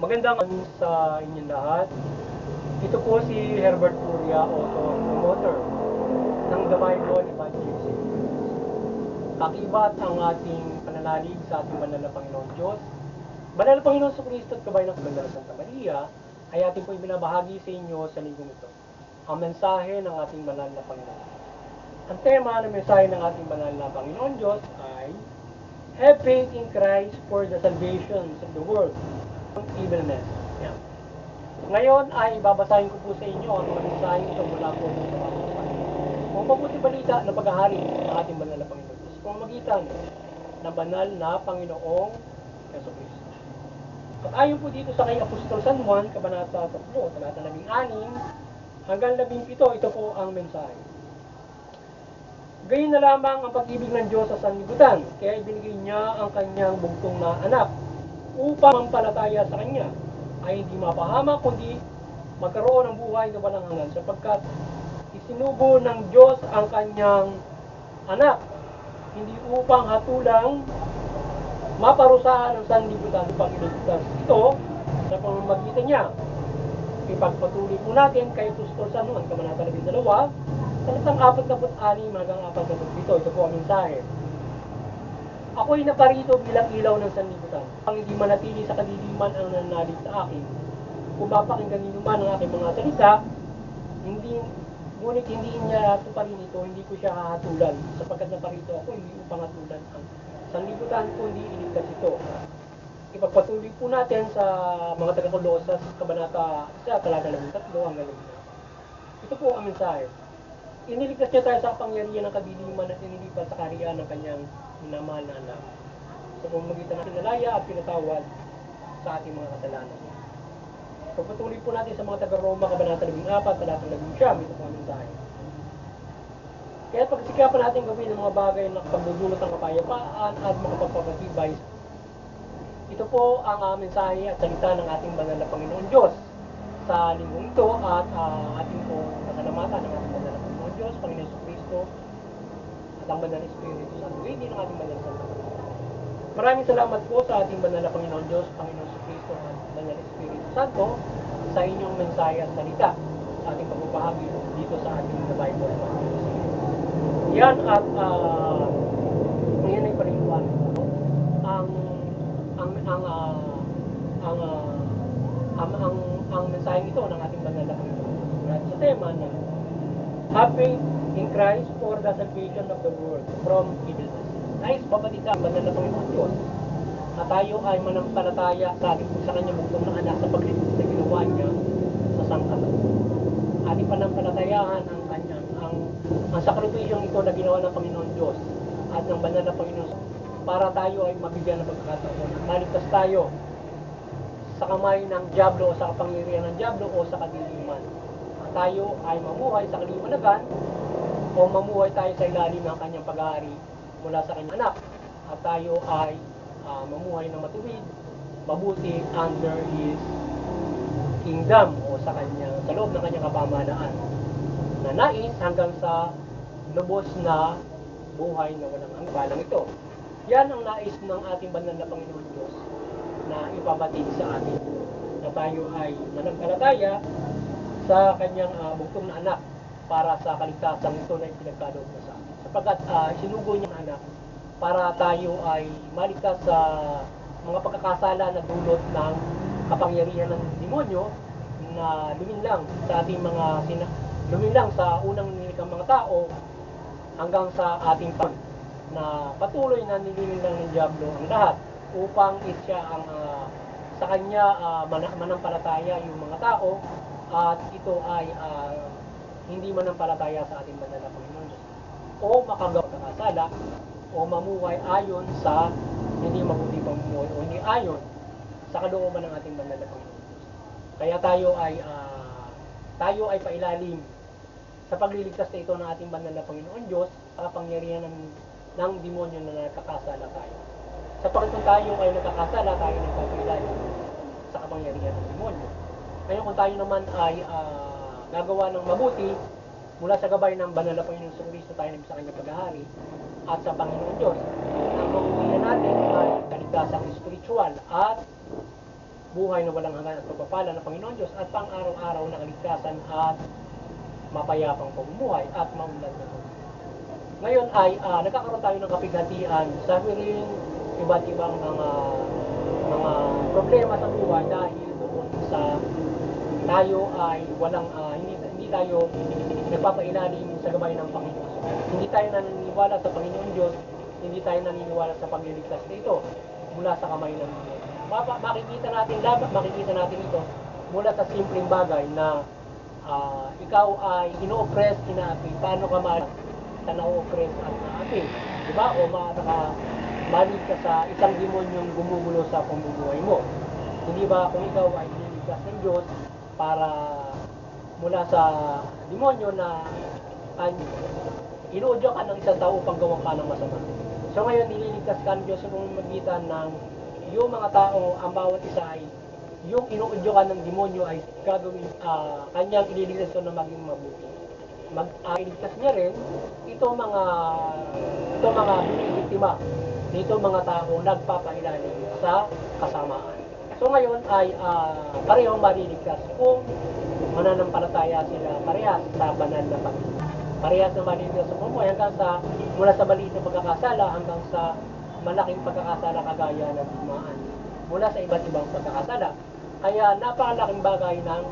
Magandang sa inyong lahat. Ito po si Herbert Puria, author, promoter ng The Bible Evangelism. Kakibat ang ating pananalig sa ating banal na Panginoon Diyos. Banal na Panginoon Kristo at Gabay ng Banal Santa Maria ay ating po ibinabahagi sa inyo sa linggong ito. Ang mensahe ng ating banal na Panginoon. Ang tema ng mensahe ng ating banal na Panginoon Diyos ay Have faith in Christ for the salvation of the world. Evilness. Yan. Ngayon ay babasahin ko po sa inyo ang mga mensahe ito mula po sa mga kung mabuti balita na paghahari ng ating banal na Panginoon Diyos. Kung magitan ng banal na Panginoong Jesucristo. At ayon po dito sa kay Apostol San Juan, Kabanata 3, talata 16 hanggang 17, ito po ang mensahe. Gayon na lamang ang pag-ibig ng Diyos sa sanlibutan, kaya ibinigay niya ang kanyang bugtong na anak upang mampalataya sa kanya ay hindi mapahamak kundi magkaroon ng buhay na walang hanggan, sapagkat isinubo ng Diyos ang kanyang anak hindi upang hatulang maparusahan ang sanlibutan upang iligtas ito sa pamamagitan niya. Ipagpatuloy po natin kay Apostol San Juan, Kabanata 12, talatang 46 hanggang 47. Ito po ang mensahe. Ako'y naparito bilang ilaw ng sanlibutan. Ang hindi manatili sa kadiliman ang nananalig sa akin. Kung mapakinggan ninyo man ang aking mga salita, ngunit hindi niya tuparin ito, hindi ko siya hahatulan. Sapagkat naparito ako, hindi upang hatulan ang sanlibutan, kundi iligtas ito. Ipagpatuloy po natin sa mga taga-Kolosas, Kabanata 1, talata 13 hanggang 15. Ito po ang mensahe. Iniligtas niya tayo sa kapangyarihan ng kadiliman at inilipat sa kaharian ng kanyang minamahal na anak. Sa pamamagitan ng pinalaya at pinatawad sa ating mga kasalanan. Pagpatuloy po natin sa mga taga-Roma, Kabanata 14, talata 19, ito po ang mensahe. Kaya pagsikapan natin gawin ng mga bagay na pagdudulot ng kapayapaan at makapagpapatibay. Ito po ang mensahe at salita ng ating banal na Panginoon Diyos sa linggong ito at ating po nasalamatan ng ating banal na Panginoon Diyos, Panginoon Jesucristo at ang banal na Espiritu Santo. Hindi ng ating banal na Santo. Maraming salamat po sa ating banal na Panginoon Diyos, Panginoon Jesucristo at banal na Espiritu Santo sa inyong mensahe at salita sa ating pagbabahagi dito sa ating The Bible. Yan at ngayon ay paniluan ang mensahe ito ng ating banal na Panginoon sa tema na Have faith in Christ for the salvation of the world from evilness. Nais babalita ang banal na Panginoon Diyos na tayo ay manampalataya sa kanyang bugtong na anak sa pagliligtas na ginawa niya sa sangkatauhan. Ating panampalatayahan ang sakripisyong ito na ginawa ng Panginoon Diyos at ng banal na Panginoon para tayo ay mabigyan ng pagkakataon at maligtas tayo sa kamay ng dyablo o sa kapangyarihan ng dyablo o sa kadiliman. At tayo ay mamuhay sa kaliwanagan o mamuhay tayo sa ilalim ng kanyang pag-aari mula sa kanyang anak. At tayo ay mamuhay na matuwid, mabuti under His kingdom o sa loob ng kanyang kapamahalaan na nais hanggang sa lubos na buhay na walang hanggan ito. Yan ang nais ng ating banal na Panginoon Diyos na ipabatid sa atin na tayo ay manampalataya sa kanyang bugtong na anak para sa kaligtasan ito na ipinagkaloob na sa atin. Sapagkat sinugo niya ang anak para tayo ay maligtas sa mga pagkakasala na dulot ng kapangyarihan ng demonyo na luminlang sa ating luminlang sa unang nilikang mga tao hanggang sa ating na patuloy na nililinlang ng diablo ang lahat upang siya sa kanya manampalataya yung mga tao at ito ay hindi manampalataya sa ating banal na Panginoon Diyos o makagawa ng kasala o mamuhay ayon sa hindi mabuti pamumuhay o hindi ayon sa kalooban ng ating banal na Panginoon Diyos. Kaya tayo ay pailalim sa pagliligtas na ito ng ating banal na Panginoon Diyos sa kapangyarihan ng demonyo na nakakasala tayo. Sapagkat kung tayo ay nakakasala, tayo nagpapailalim sa kapangyarihan ng demonyo. Ngayon kung tayo naman ay gagawa ng mabuti mula sa gabay ng banal na Panginoon Jesucristo, tayo naging sa kanyang paghahari at sa Panginoon Diyos. Ang mabuhian natin ay kaligtasang spiritual at buhay na walang hanggan at pagpapala ng Panginoon Diyos at pang-araw-araw na kaligtasan at mapayapang pamumuhay at maunlad na ito. Ngayon ay nagkakaroon tayo ng kapighatian sa rin iba't ibang mga problema sa buhay dahil doon sa tayo ay walang hindi tayo nagpapailalim sa gabay ng Panginoon. Hindi tayo naniniwala sa Panginoon Diyos, hindi tayo naniniwala sa pagliligtas nito mula sa kamay ng Panginoon. Makikita natin ito mula sa simpleng bagay na ikaw ay ino-oppress, inaapi. Paano ka sa na-oppress at naapi? Diba? O malig ka sa isang demonyong gumugulo sa pamumuhay mo. Hindi ba kung ikaw ay iniligtas ng Diyos para mula sa demonyo na inuudyo ka ng isang tao upang gawa ka ng masama. So ngayon, nililigtas ka ng Diyos sa pamamagitan ng yung mga tao, ang bawat isa ay yung inuudyo ka ng demonyo ay gagawin, kanyang ililigtas ko na maging mabuti. Iligtas niya rin ito mga binibiktima dito mga tao nagpapailalim sa kasamaan. So ngayon ay parehong maliligtas kung mananampalataya sila parehas sa banal na Panginoon. Parehas na maliligtas sa pamumuhay hanggang sa mula sa maliit na pagkakasala hanggang sa malaking pagkakasala kagaya ng digmaan. Mula sa iba't ibang pagkakasala. Kaya napakalaking bagay ng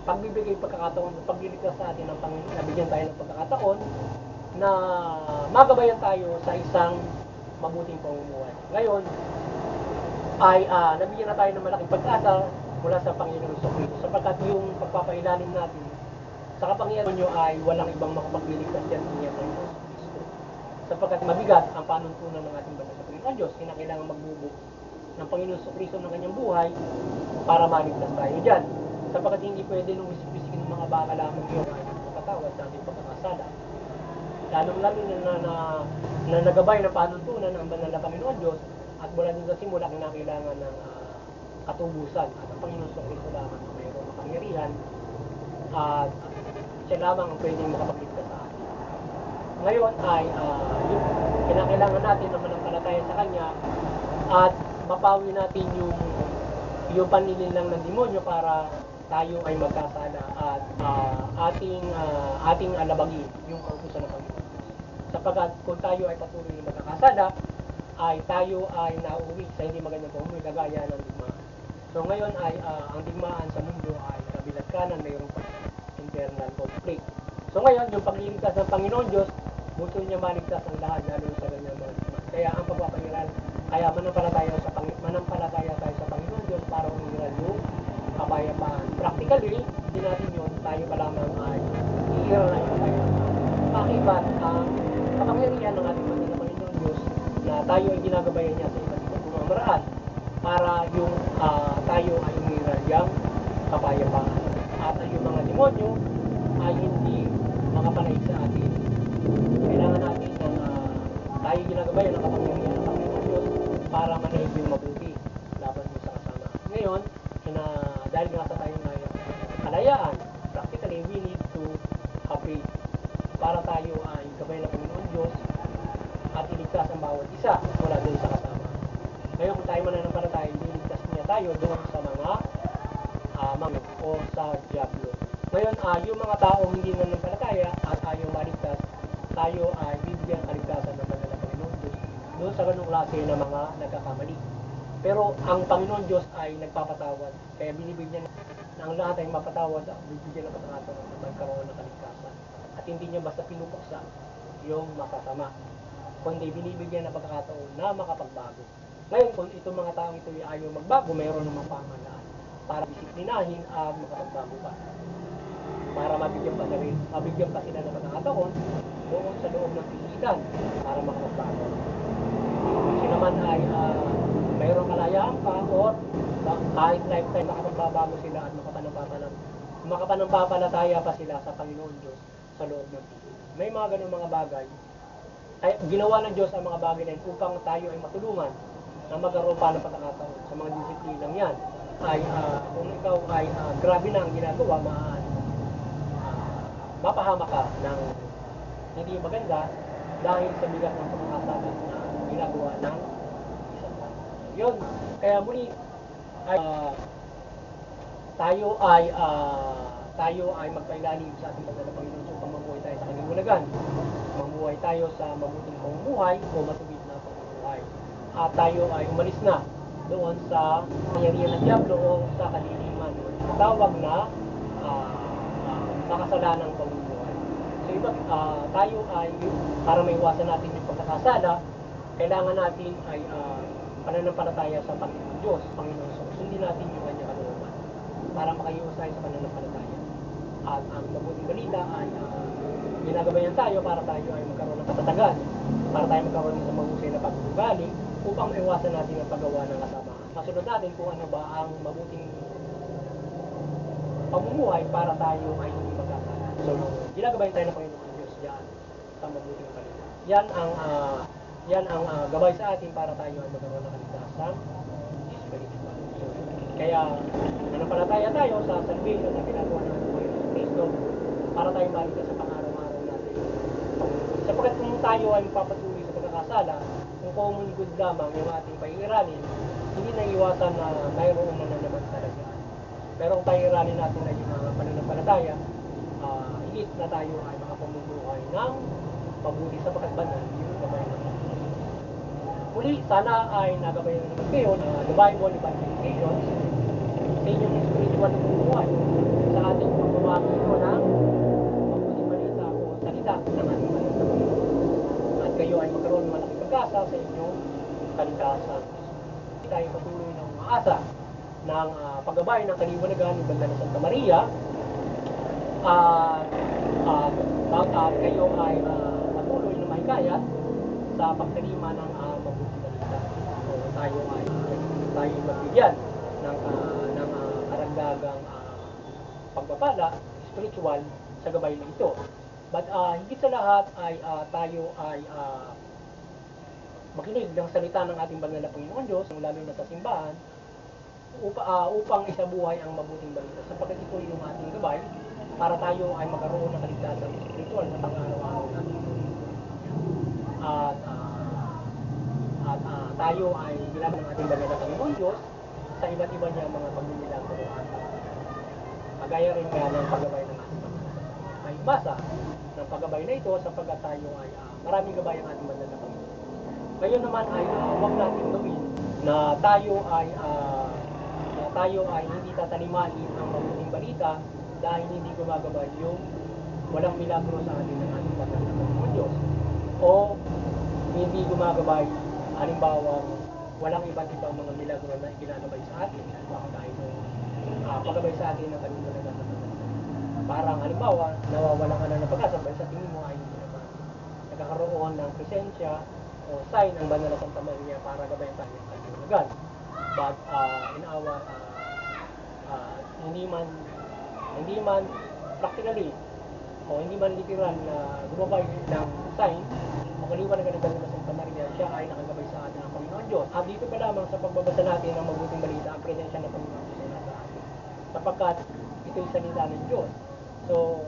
pagbibigay pagkakataon, pagliligtas sa atin ng Panginoon, nabigyan tayo ng pagkakataon na magabayan tayo sa isang mabuting pamumuhay. Ngayon, ay nabigyan na tayo ng malaking pag-asa mula sa Panginoon sa Kristo sapagkat yung pagpapailalim natin sa kapangyarihan nyo ay walang ibang makapagliligtas yan kundi ang Panginoon sa Kristo. Sapagkat mabigat ang panuntunan ng ating banal sa Panginoon Diyos, kinakailangan magbubuk ng Panginoon sa Kristo ng kanyang buhay para maligtas tayo dyan. Sapagkat hindi pwede nung wisik-wisikin ng mga baka lamang yun ay magpapatawad sa ating pagkakasala. Lalong-lalo na nagabay na panuntunan ng banal na Panginoon Diyos at mula din sa simula kinakailangan ng katubusan at ang Panginoon sa Kristo lamang na mayroong makapangyarihan at siya lamang ang pwedeng makapagligtas sa atin. Ngayon ay yung kinakailangan natin na manampalataya sa Kanya at mapawi natin yung panlililang ng demonyo para tayo ay magkasala at ating alabagin yung kautusan ng Panginoon. Sapagkat kung tayo ay patuloy na magkakasala, ay tayo ay nauwi sa hindi magandang pamumuhay kagaya ng digmaan. So ngayon ay ang digmaan sa mundo ay kabilat kanan, mayroong internal conflict. So ngayon, yung pagliligtas ng Panginoon Diyos, gusto niya maligtas ang lahat lalo sa kanyang mga digmaan. Kaya ang pagpapangiral, kaya manampalataya tayo sa Panginoon Diyos para umiral yung kapayapaan. Practically, hindi natin yun, tayo pa lamang ay iiral na yung kapayapaan. Akibat ang kapangyarihan ng ating banal na Panginoon Diyos na tayo ay ginagabayan niya sa iba't ibang pamamaraan para yung tayo ay umiral yung kapayapaan. At yung mga demonyo ay hindi makapanaig sa atin. Kailangan natin na tayo ginagabayan ng kapangyarihan ng Panginoon Diyos para manaig yung mabuti laban mo sa kasama. Ngayon, dahil nga sa tayong kalayaan, practically, we need to have faith para tayo ay gabay ng Panginoon Diyos at iligtas ang bawat isa mula doon sa kasama. Ngayon, kung tayo mananampalataya, iligtas niya tayo doon sa mga mangit o sa diablo. Ngayon, yung mga taong hindi mananampalataya at ayaw maligtas, tayo ay bibigyan kaligtasan ng banal na Panginoon Diyos doon sa ganung klase ng mga nagkakamali. Pero ang Panginoon Diyos ay nagpapatawad. Kaya binibigyan na ang lahat ay mapatawad at bibigyan ng pagkakataon at magkaroon ng kaligtasan. At hindi niya basta pinupuksa yung makasama, kundi binibigyan ng pagkakataon na makapagbago. Ngayon, kung itong mga taong ito ay ayaw magbago, mayroon namang pamahalaan para disiplinahin at makapagbago pa. Para mabigyan pa sila ng pagkakataon doon sa loob ng pilitan para makapagbago. Kung sila man ay mayroong kalayaan pa or kahit lifetime makapagbabago sila at makapanampalataya pa sila sa Panginoon Diyos sa loob ng pilitan. May mga ganung mga bagay ay ginawa ng Diyos ang mga bagay na yun upang tayo ay matulungan na magkaroon pa ng pagkakataon sa mga disiplinang yan. Ay kung ikaw ay grabe na ang ginagawa, mapahama ka ng hindi maganda dahil sa bigat ng pagkakasala na ginagawa ng isang tao. Yun, kaya muli ay tayo ay magpailalim sa ating banal na Panginoon upang mamuhay tayo sa kanyang walagan. Mamuhay tayo sa mabuting pamumuhay o matuwid na pamumuhay. At tayo ay umalis na doon sa pangyarihan ng diablo o sa kaliliman. Tawag na makasalanang pamumuhay. So tayo ay, para maiwasan natin yung pagkakasala, kailangan natin ay pananampalataya sa Panginoon Diyos, Panginoon. So, sundin natin yung kanyang kalooban para makaiwas tayo sa pananampalataya. At ang mabuting balita ay ginagabayan tayo para tayo ay magkaroon ng katatagan, para tayo magkaroon ng mahusay na pag-ugali upang maiwasan natin ang paggawa ng kasamaan. Masunod natin kung ano ba ang mabuting pamumuhay para tayo ay hindi magkasala. So, ginagabayan tayo ng Panginoon Diyos diyan sa mabuting balita. Yan ang gabay sa atin para tayo ay magkaroon ng kaligtasan spiritual. So, kaya nanampalataya tayo sa salvation na ginagawa ng Panginoon Kristo para tayo maligtas sa pang-araw-araw natin. Sapagkat kung tayo ay magpapatuloy sa pagkakasala, kung common good lamang yung ating pag-iiralin, hindi na iwasan na mayroon na naman talaga. Pero kung pag-iiralin natin ay yung mga pananampalataya, higit na tayo ay makapamumuhay ng mabuti sapagkat banal yung gabay ng Panginoon. Muli, sana ay nagabayan naman kayo na the Bible Evangelizations sa inyong spiritual na pamumuhay sa ating pagbabago ito ng mabuting balita o salita ng ating banal na Panginoon. At kayo ay magkaroon ng malaking pagkasa sa inyong kaligtasan. Tayo patuloy ng umaasa ng paggabay ng kaliwanagan ng Banda ng Santa Maria at kayo ay patuloy na mahikayat sa pagkalima ng mabuting balita. So, tayo ay magbigyan ng karagdagang pagpapala spiritual sa gabay na ito. But higit sa lahat ay tayo ay makinig ng salita ng ating banal na Panginoon Diyos, lalo na sa simbahan, upang isabuhay ang mabuting balita. Sapagkat ito yung ating gabay para tayo ay magkaroon ng kaligtasan spiritual sa pang-araw-araw natin. At tayo ay bilang ng ating banal na Panginoon Diyos sa iba't iba niya mga pagmimilagro at kagaya rin nga ng paggabay ng ating banal. May basa ng paggabay na ito sapagkat tayo ay maraming gabay ang ating banal na Panginoon. Ngayon naman ay huwag natin gawin na tayo ay hindi tatalimanin ang mabuting balita dahil hindi gumagabay yung walang milagro sa atin ng ating banal na Panginoon Diyos. O hindi gumagabay, halimbawa, walang iba't ibang mga milagro na iginagabay sa atin dahil paggabay sa atin ng kaliwanagan ng banal. Parang halimbawa, nawawalan ka na ng pag-asa sa tingin mo ay hindi naman nagkakaroon ng presensya o sign ang banal na Santa Maria para gabayan tayo ng kaliwanagan. But hindi man practically o hindi man literal na gumabay ng sign o kaliwanagan ng banal na Santa Maria, siya ay nakagabay sa atin ng Panginoon Diyos. At dito pa lamang sa pagbabasa natin ng mabuting balita, ang presensya ng Panginoon Diyos ay nasa atin. Sapagkat ito'y salita ng Diyos. So,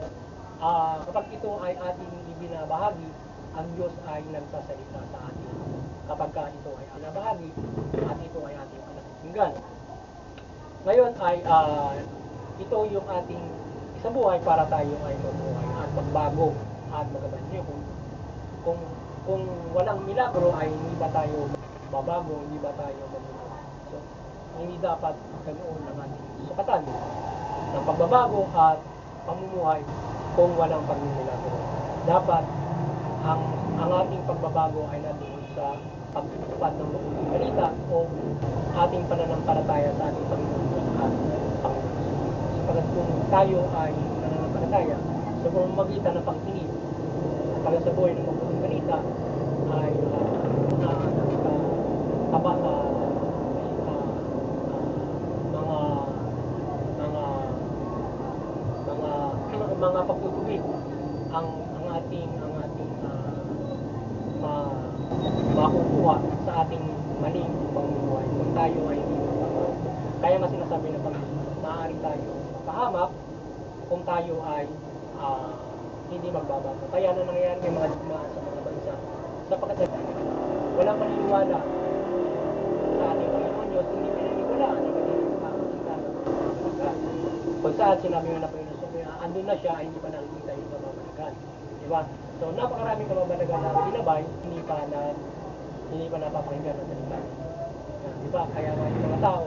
kapag ito ay ating ibinabahagi, ang Diyos ay nagsasalita sa atin. Kapag ito ay binabahagi at ito ay ating pinakikinggan. Ngayon ay ito yung ating isang buhay para tayo ay mabuhay at magbago at magabanyo. Kung walang milagro ay hindi ba tayo babago, hindi ba tayo mabuhay. So, hindi dapat ganoon ang ating sukatan ng pagbabago at pamumuhay kung walang pagmimilagro. Dapat ang ating pagbabago ay nandoon sa pagtutupad ng mabuting balita o ating pananampalataya sa ating Panginoon at Panginoon. Sapagkat kung tayo ay nananampalataya sa pamamagitan ng pagtingin at pagsasabuhay ng mabuting balita ay mga pagtutuwid ang ating makukuha sa ating maling pamumuhay kung tayo ay hindi magbabago. Kaya nga sinasabi ng Panginoon, maaari tayo mapahamak kung tayo ay hindi magbabago. Kaya na nangyayari ng mga digmaan sa mga bansa sapagkat walang maniniwala sa ating Panginoon Diyos, hindi pinaniwalaan ang kanilang saan sinabi nga na Panginoon, so, andun na siya, ay hindi pa nakikita yung kababalagan. Diba? So, napakaraming kababalagan na ilabay, hindi pa napapakinggan ng salita. Diba? Kaya nga yung mga tao,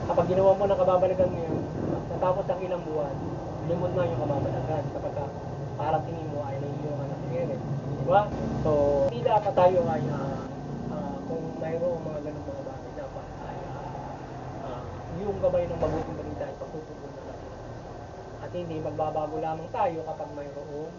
kapag ginawa mo ng kababalagan ngayon, natapos ang ilang buwan, limot na yung kababalagan kapag parang tingin mo ay naiiwan ka na tingin. Diba? So, hindi dapat tayo ay kung mayroong mga ganun mga bagay, dapat ay yung gabay ng mabuting balita ay pagtutugon na natin. At hindi magbabago lamang tayo kapag mayroong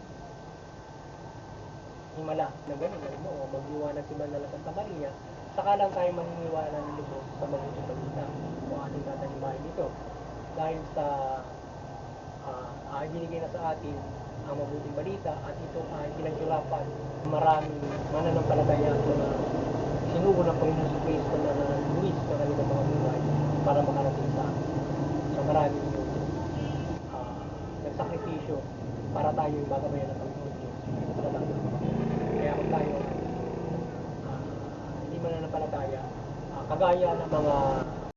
himala na gano'n, o magliwanag si Banal Santa Maria, saka lang tayo maniniwala ng lubos sa mabuting balita o ating tatanibahin nito. Dahil sa ibinigay na sa atin ang mabuting balita at ito ay pinagsirapan maraming mananampalataya na sinugo ng Panginoon sa Kristo na luwis ng kanilang mga buhay para makarating sa maraming yung nagsakripisyo para tayo yung magabayan ng Panginoon Diyos sa langit. Kaya kung tayo hindi mananampalataya, kagaya ng mga